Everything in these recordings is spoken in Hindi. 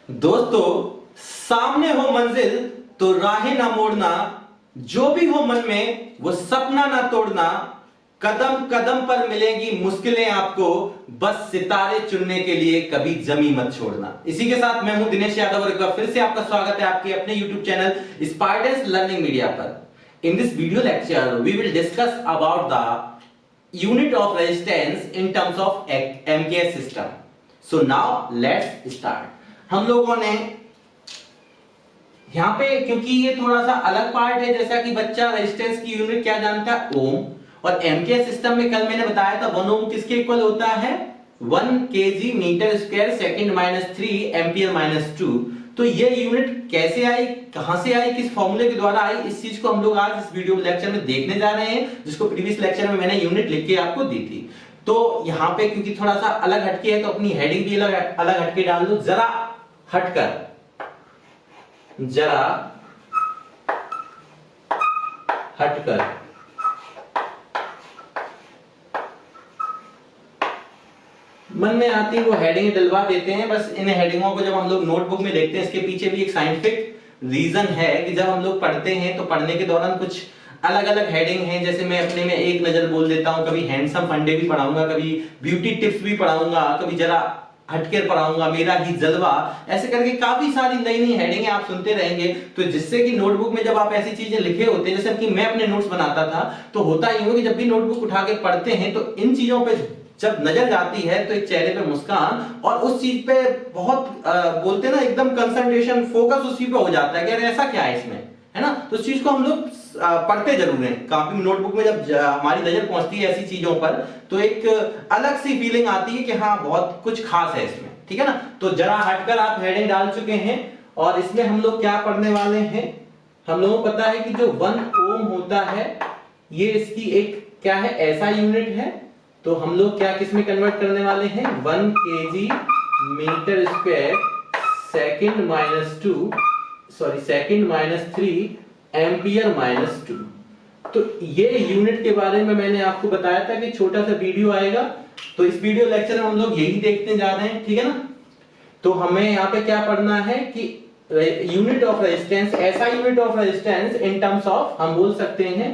दोस्तों, सामने हो मंजिल तो राहें ना मोड़ना, जो भी हो मन में वो सपना ना तोड़ना, कदम कदम पर मिलेंगी मुश्किलें आपको, बस सितारे चुनने के लिए कभी जमी मत छोड़ना। इसी के साथ मैं हूं दिनेश यादव और एक बार फिर से आपका स्वागत है आपके अपने YouTube चैनल स्पार्डेंस लर्निंग मीडिया पर। In this video lecture we will discuss about the unit of resistance in terms of MKS system. So now let's start. हम लोगों ने यहां पे, क्योंकि ये थोड़ा सा अलग पार्ट है, जैसा कि बच्चा रेजिस्टेंस की यूनिट क्या जानता है, ओम, और एमकेएस सिस्टम में कल मैंने बताया था 1 ओम किसके इक्वल होता है, 1 kg metre square second minus 3 ampere minus 2। तो ये यूनिट कैसे आई, कहां से आई, किस फॉर्मूले के द्वारा आई, इस चीज को हम लोग आज इस वीडियो लेक्चर में देखने जा रहे हैं, जिसको प्रीवियस लेक्चर में मैंने यूनिट लिख के आपको दी थी। तो यहां पे क्योंकि थोड़ा सा अलग हटके है तो अपनी हेडिंग भी अलग हटके डाल दो, जरा हटकर, जरा हटकर। मन में आती वो हेडिंग डलवा देते हैं। बस इन हेडिंगों को जब हम लोग नोटबुक में देखते हैं, इसके पीछे भी एक साइंटिफिक रीजन है कि जब हम लोग पढ़ते हैं तो पढ़ने के दौरान कुछ अलग अलग हेडिंग हैं। जैसे मैं अपने में एक नजर बोल देता हूं, कभी हैंडसम फंडे भी पढ़ाऊंगा, कभी ब्यूटी टिप्स भी पढ़ाऊंगा, कभी जरा हटकर पढ़ाऊंगा, मेरा ही जलवा, ऐसे करके काफी सारी नई नई हेडिंग आप सुनते रहेंगे। तो जिससे कि नोटबुक में जब आप ऐसी चीजें लिखे होते हैं, जैसे कि मैं अपने नोट्स बनाता था, तो होता ही हो कि जब भी नोटबुक उठा के पढ़ते हैं तो इन चीजों पे जब नजर जाती है तो एक चेहरे पे मुस्कान और उस चीज पे बहुत बोलते हैं ना, एकदम कंसंट्रेशन, फोकस उस चीज पे हो जाता है कि अरे ऐसा क्या है इसमें, है ना। तो उस चीज को हम लोग पढ़ते जरूर हैं। काफी नोटबुक में जब हमारी नजर पहुंचती है ऐसी चीजों पर तो एक अलग सी फीलिंग आती है कि हाँ बहुत कुछ खास है इसमें, ठीक है ना। तो जरा हटकर आप हेडिंग डाल चुके हैं और इसमें हम लोग क्या पढ़ने वाले हैं। हम लोगों को पता है कि जो 1 ओम होता है ये इसकी एक क्या है, ऐसा यूनिट है। तो हम लोग क्या किसमें कन्वर्ट करने वाले हैं, 1 kg metre square second minus 2, sorry second minus 3 ampere minus 2। तो ये यूनिट के बारे में मैंने आपको बताया था कि छोटा सा वीडियो आएगा, तो इस वीडियो लेक्चर में हम लोग यही देखने जा रहे हैं, ठीक है ना। तो हमें यहाँ पे क्या पढ़ना है कि यूनिट ऑफ रेजिस्टेंस, ऐसा unit of resistance in terms of, हम बोल सकते हैं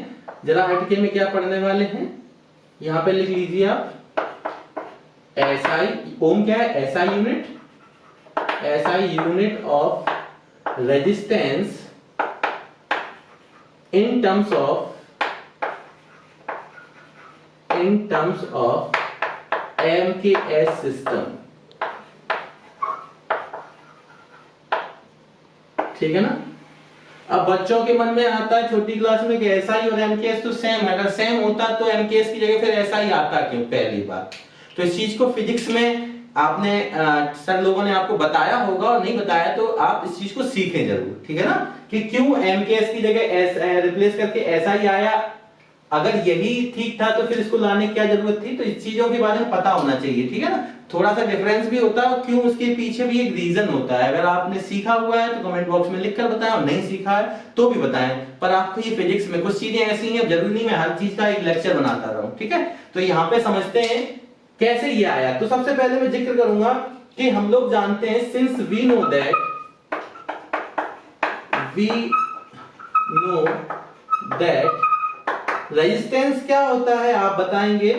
जरा हटके में क्या पढ़ने वाले हैं, यहां पे लिख लीजिए आप एसआई। ओम क्या है, ऐसा यूनिट, ऐसा unit of resistance in terms of MKS system, ठीक है ना। अब बच्चों के मन में आता है छोटी क्लास में कि एसआई और एमकेएस तो सेम है, अगर सेम होता तो एमकेएस की जगह फिर एसआई आता क्यों, पहली बात तो इस चीज को फिजिक्स में आपने सर लोगों ने आपको बताया होगा, और नहीं बताया तो आप इस चीज को सीखें जरूर, ठीक है ना, कि क्यों एमकेएस की जगह रिप्लेस करके एसआई आया। अगर यही ठीक था तो फिर इसको लाने की क्या जरूरत थी। तो इस चीजों के बारे में पता होना चाहिए, ठीक है ना। थोड़ा सा डिफरेंस भी होता है और क्यों, उसके पीछे भी एक रीजन होता है। अगर आपने सीखा हुआ है तो कमेंट बॉक्स में लिखकर बताएं, और नहीं सीखा है तो भी बताएं। पर आपको ये फिजिक्स में कुछ चीजें ऐसी हैं, जरूरी नहीं मैं हर चीज का एक लेक्चर बनाता रहूं, ठीक है। तो यहाँ पे समझते हैं कैसे ये आया। तो सबसे पहले मैं जिक्र करूंगा कि हम लोग जानते हैं, since we know that resistance क्या होता है, आप बताएंगे।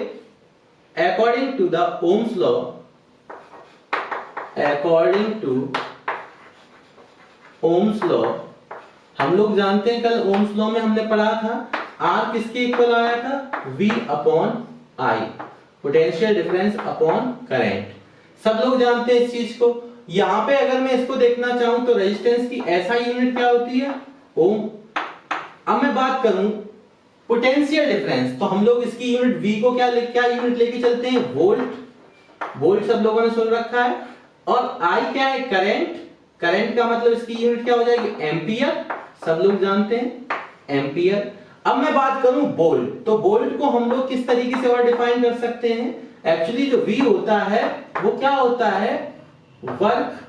According to the Ohm's law, according to Ohm's law, हम लोग जानते हैं, कल ओम्स लॉ में हमने पढ़ा था आर किसके इक्वल आया था, V upon I, potential difference upon current. सब लोग जानते हैं इस चीज को। यहां पे अगर मैं इसको देखना चाहूं तो रेजिस्टेंस की ऐसा यूनिट क्या होती है, ओम। अब मैं बात करूं पोटेंशियल डिफरेंस, तो हम लोग इसकी यूनिट V को क्या यूनिट लेके चलते हैं, वोल्ट। वोल्ट सब लोगों ने सुन रखा है। और I क्या है, करंट। करंट का मतलब इसकी यूनिट क्या हो जाएगी, एंपियर, सब लोग जानते हैं एंपियर। अब मैं बात करूं बोल्ट, तो बोल्ट को हम लोग किस तरीके से और डिफाइन कर सकते हैं। एक्चुअली जो V होता है वो क्या होता है, वर्क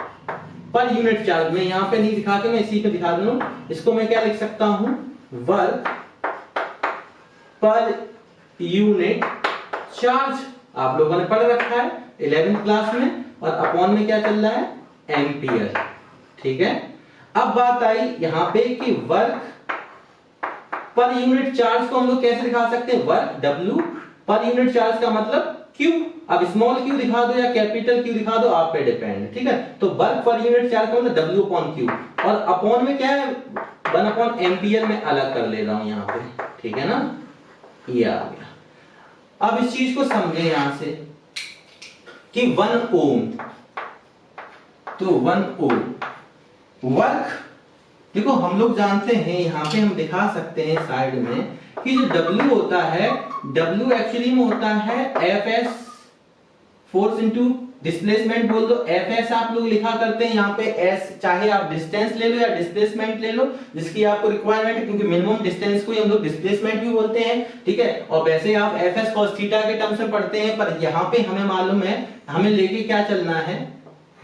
पर यूनिट चार्ज। मैं यहां पे नहीं दिखा के मैं इसी पे दिखा दूं, इसको मैं क्या लिख सकता हूं, वर्क पर यूनिट चार्ज। आप लोगों ने पढ़ रखा है 11th क्लास में। और अपॉन में क्या चल रहा है, एम्पियर। ठीक है, अब बात आई यहां पे कि वर्क पर यूनिट चार्ज को हम लोग कैसे दिखा सकते हैं, work W per unit charge का मतलब Q। अब स्मॉल q दिखा दो या कैपिटल Q दिखा दो, आप पे डिपेंड। ठीक है, तो वर्क पर यूनिट चार्ज का मतलब W अपॉन Q, और अपॉन में क्या है 1 अपॉन एम्पियर में अलग कर ले रहा हूं यहां पे। ठीक है ना, ये आ गया। अब इस चीज को समझे यहां से कि 1 ओम, तो 1 ओम वर्क, देखो हम लोग जानते हैं यहां पे हम दिखा सकते हैं साइड में कि जो W होता है, W एक्चुअली में होता है Fs फोर्स इनटू डिस्प्लेसमेंट बोल दो। Fs आप लोग लिखा करते हैं यहाँ पे S, चाहे आप डिस्टेंस ले लो या डिस्प्लेसमेंट ले लो जिसकी आपको रिक्वायरमेंट है, क्योंकि मिनिमम डिस्टेंस को हम लोग डिस्प्लेसमेंट भी बोलते हैं। ठीक है, और वैसे आप Fs cos थीटा के टर्म्स में पढ़ते हैं, पर यहाँ पे हमें मालूम है हमें लेके क्या चलना है।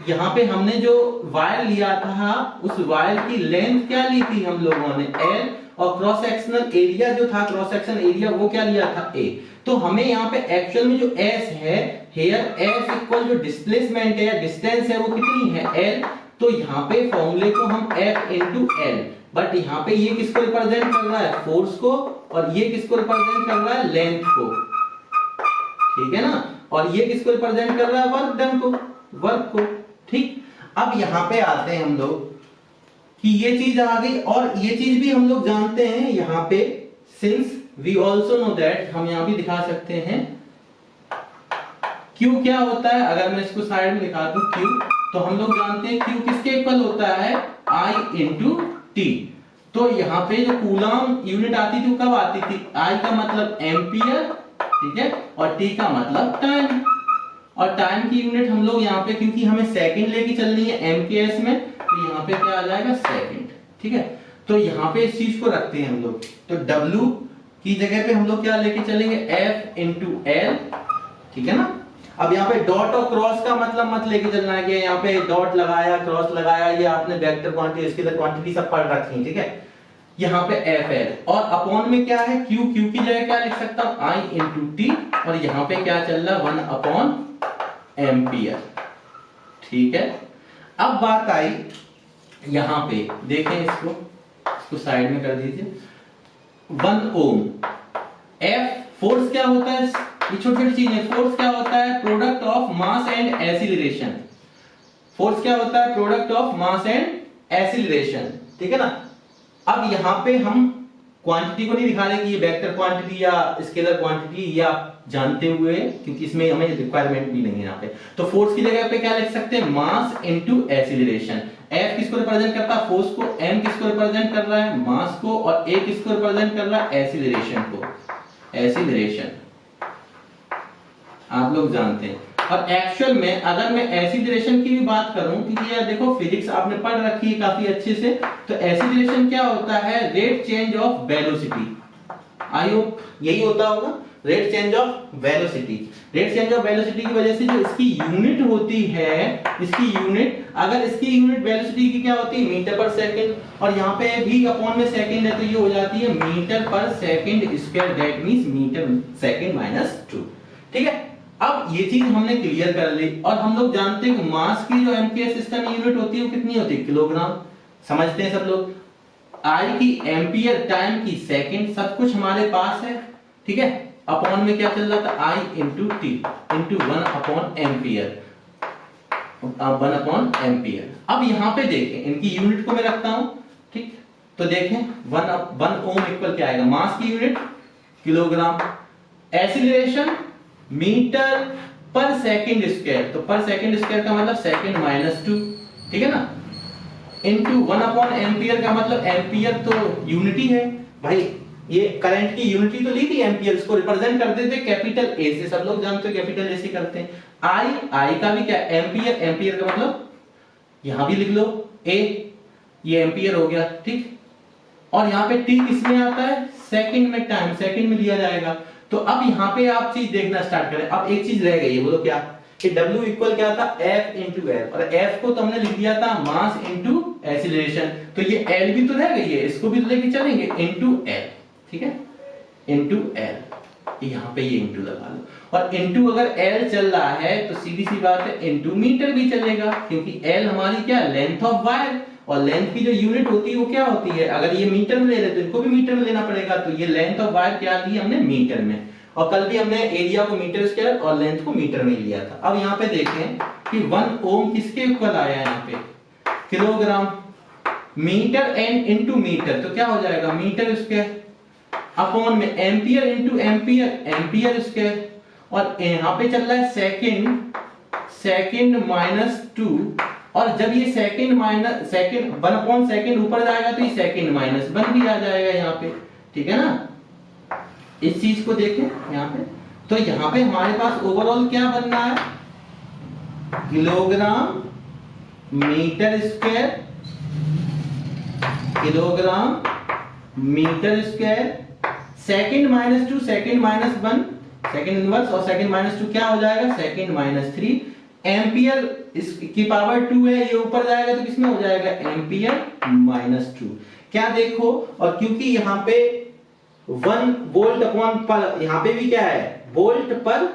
यहाँ पे हमने जो वायर लिया था उस वायर की लेंथ क्या ली थी हम लोगों ने, L, और क्रॉस सेक्शनल एरिया जो था, क्रॉस सेक्शन एरिया वो क्या लिया था, A। तो हमें यहाँ पे एक्चुअल में जो S है, हेयर S इक्वल जो डिस्प्लेसमेंट है या डिस्टेंस है वो कितनी है, L। तो यहाँ पे फॉर्मूले को हम F इंटू L, बट यहाँ पे ये किसको रिप्रेजेंट कर रहा है, फोर्स को, और ये किसको रिप्रेजेंट कर रहा है, लेंथ को। ठीक है ना, और ये किसको रिप्रेजेंट कर रहा है, वर्क डन को, वर्क को। ठीक, अब यहां पे आते हैं हम लोग कि ये चीज आ गई, और ये चीज भी हम लोग जानते हैं यहाँ पे, since we also know that, हम यहां भी दिखा सकते हैं Q क्या होता है। अगर मैं इसको साइड में दिखा दूं Q, तो हम लोग जानते हैं Q किसके इक्वल होता है, I इंटू T। तो यहाँ पे जो कूलम यूनिट आती थी वो कब आती थी, I का मतलब एम्पियर, ठीक है, और T का मतलब टाइम। और टाइम की यूनिट हम लोग यहाँ पे, क्योंकि हमें सेकंड लेके चलनी है MKS में, तो यहाँ पे क्या आ जाएगा, सेकंड। ठीक है, तो यहाँ पे इस चीज को रखते हैं हम लोग, तो W की जगह पे हम लोग क्या लेके चलेंगे, F इंटू L। ठीक है ना, अब यहाँ पे डॉट और क्रॉस का मतलब मत लेके चलना है कि यहाँ पे डॉट लगाया क्रॉस लगाया, ये आपने वेक्टर क्वांटिटी, इसकी तो क्वांटिटी सब पढ़ रखी है। ठीक है, यहाँ पे FL, और अपॉन में क्या है Q, Q की जगह क्या लिख सकता हूँ, I इंटू T, और यहाँ पे क्या चल रहा है, 1 अपॉन एम्पियर। ठीक है, अब बात आई यहां पे, देखें इसको साइड में कर दीजिए। 1 ओम, F फोर्स क्या होता है, ये छोटी छोटी चीज है, फोर्स क्या होता है, product of mass and acceleration. Force क्या होता है, product of mass and acceleration. ठीक है ना, अब यहां पे हम क्वांटिटी को नहीं दिखा रहे कि ये वेक्टर क्वांटिटी या स्केलर क्वांटिटी, ये आप जानते हुए, क्योंकि इसमें हमें रिक्वायरमेंट भी नहीं है यहाँ पे। तो फोर्स की जगह पे क्या लिख सकते हैं, मास इनटू एक्सीलरेशन। F किसको रिप्रेजेंट करता है, फोर्स को, M किसको रिप्रेजेंट कर रहा है, मास को, और A किसको रिप्रेजेंट कर रहा है, एक्सीलरेशन को, एक्सीलरेशन आप लोग जानते हैं। और एक्चुअल में अगर मैं एक्सीलरेशन की भी बात करूं, क्योंकि यार देखो फिजिक्स आपने पढ़ रखी है काफी अच्छे से, तो एक्सीलरेशन क्या होता है, rate change of velocity. I hope यही होता होगा, rate change of velocity. Rate change of velocity की वजह से जो इसकी यूनिट होती है, इसकी यूनिट, अगर इसकी यूनिट वेलोसिटी की क्या होती है, मीटर पर सेकंड, और यहाँ पे भी अपॉन में सेकंड है, तो ये हो जाती है मीटर पर second square, that means metre second minus 2। ठीक है, अब ये चीज हमने क्लियर कर ली, और हम लोग जानते हैं कि मास की जो MKS सिस्टम यूनिट होती है वो कितनी होती है, किलोग्राम। समझते हैं सब लोग, I की एम्पियर, टाइम की सेकंड, सब कुछ हमारे पास है। ठीक है, अपॉन में क्या चल रहा था, I into T into 1 upon ampere, 1 upon ampere. अब यहाँ पे देखें, इनकी यूनिट को मैं रखता हूं। ठीक, तो देखें 1 ओम इक्वल क्या आएगा, मास की यूनिट किलोग्राम, एक्सीलरेशन मीटर पर सेकंड स्क्वायर, तो पर सेकंड स्क्वायर का मतलब सेकंड माइनस 2। ठीक है ना, इनटू 1 अपॉन एम्पियर का मतलब एम्पियर तो यूनिटी है भाई, ये करंट की यूनिटी तो ली थी एम्पियर, इसको रिप्रेजेंट करते थे कैपिटल ए से, सब लोग जानते हो कैपिटल ए से करते हैं। आई का भी क्या, एम्पियर, एम्पियर का मतलब यहां भी लिख लो ए, ये एम्पियर हो गया। ठीक, और यहाँ पे टी किसमें आता है, सेकंड में, टाइम सेकंड में लिया जाएगा। तो अब यहाँ पे आप चीज देखना स्टार्ट करें। अब एक चीज रह गई है, बोलो क्या, कि W इक्वल क्या था, F इंटू L, और F को तो हमने लिख दिया था मास इंटू एक्सीलरेशन, तो ये L भी तो रह गई है, इसको भी तो लेके चलेंगे, इंटू L। ठीक है, इंटू L। यहाँ पे ये इंटू लगा लो। और इंटू अगर एल चल रहा है तो सीधी सी बात है इंटू मीटर भी चलेगा, क्योंकि एल हमारी क्या लेंथ ऑफ वायर, और लेंथ की जो यूनिट होती है वो क्या होती है, अगर ये मीटर में ले रहे तो इनको भी मीटर में लेना पड़ेगा, तो ये लेंथ ऑफ वायर क्या ली हमने मीटर में, और कल भी हमने एरिया को मीटर स्क्वायर और लेंथ को मीटर में लिया था। अब यहाँ पे देखें कि 1 ओम किसके इक्वल आया है, यहाँ पे kilogram, metre n into metre, तो क्या हो जाएगा मीटर स्क्वायर अपॉन में ampere into ampere, ampere square, और यहाँ पे चल रहा है सेकंड माइनस 2, और जब ये second minus second 1 upon second ऊपर जाएगा तो ये सेकंड माइनस 1 भी आ जाएगा यहाँ पे, ठीक है ना। इस चीज को देखें यहाँ पे, तो यहाँ पे हमारे पास ओवरऑल क्या बन रहा है, kilogram metre square, kilogram metre square, second minus 2 second minus 1 second inverse, और सेकंड माइनस 2 क्या हो जाएगा सेकंड माइनस 3, एम्पियर इसकी पावर 2 है, ये ऊपर जाएगा तो किसमें हो जाएगा एम्पियर माइनस 2। क्या देखो, और क्योंकि यहाँ पे 1 वोल्ट अपॉन पर, यहाँ पे भी क्या है वोल्ट पर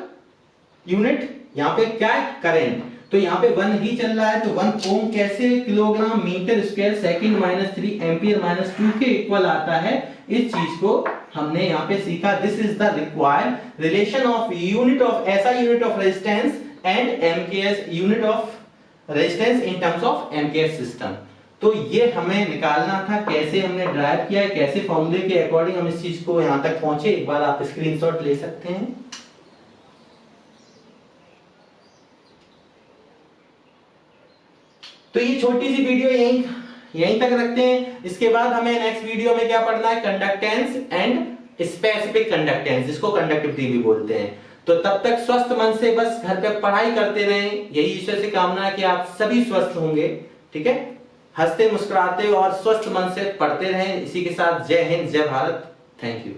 यूनिट, यहाँ पे क्या है करंट, तो यहाँ पे 1 ही चल रहा है, तो 1 ओम कैसे kilogram metre square second minus 3 ampere minus 2 के इक्वल आता है। इस चीज को हमने यहाँ पे सीखा, this is the required relation of unit of SI unit of resistance and MKS unit of resistance in terms of MKS system. तो ये हमें निकालना था, कैसे हमने ड्राइव किया है, कैसे फॉर्मूले के अकॉर्डिंग हम इस चीज को यहां तक पहुंचे, एक बार आप स्क्रीनशॉट ले सकते हैं। तो ये छोटी सी वीडियो यहीं तक रखते हैं। इसके बाद हमें नेक्स्ट वीडियो में क्या पढ़ना है, कंडक्टेंस एंड स्पेसिफिक कंडक्टेंस, जिसको कंडक्टिविटी भी बोलते हैं। तो तब तक स्वस्थ मन से बस घर पे पढ़ाई करते रहें, यही ईश्वर से कामना है कि आप सभी स्वस्थ होंगे, ठीक है। हंसते मुस्कुराते और स्वस्थ मन से पढ़ते रहें। इसी के साथ जय हिंद, जय भारत, थैंक यू।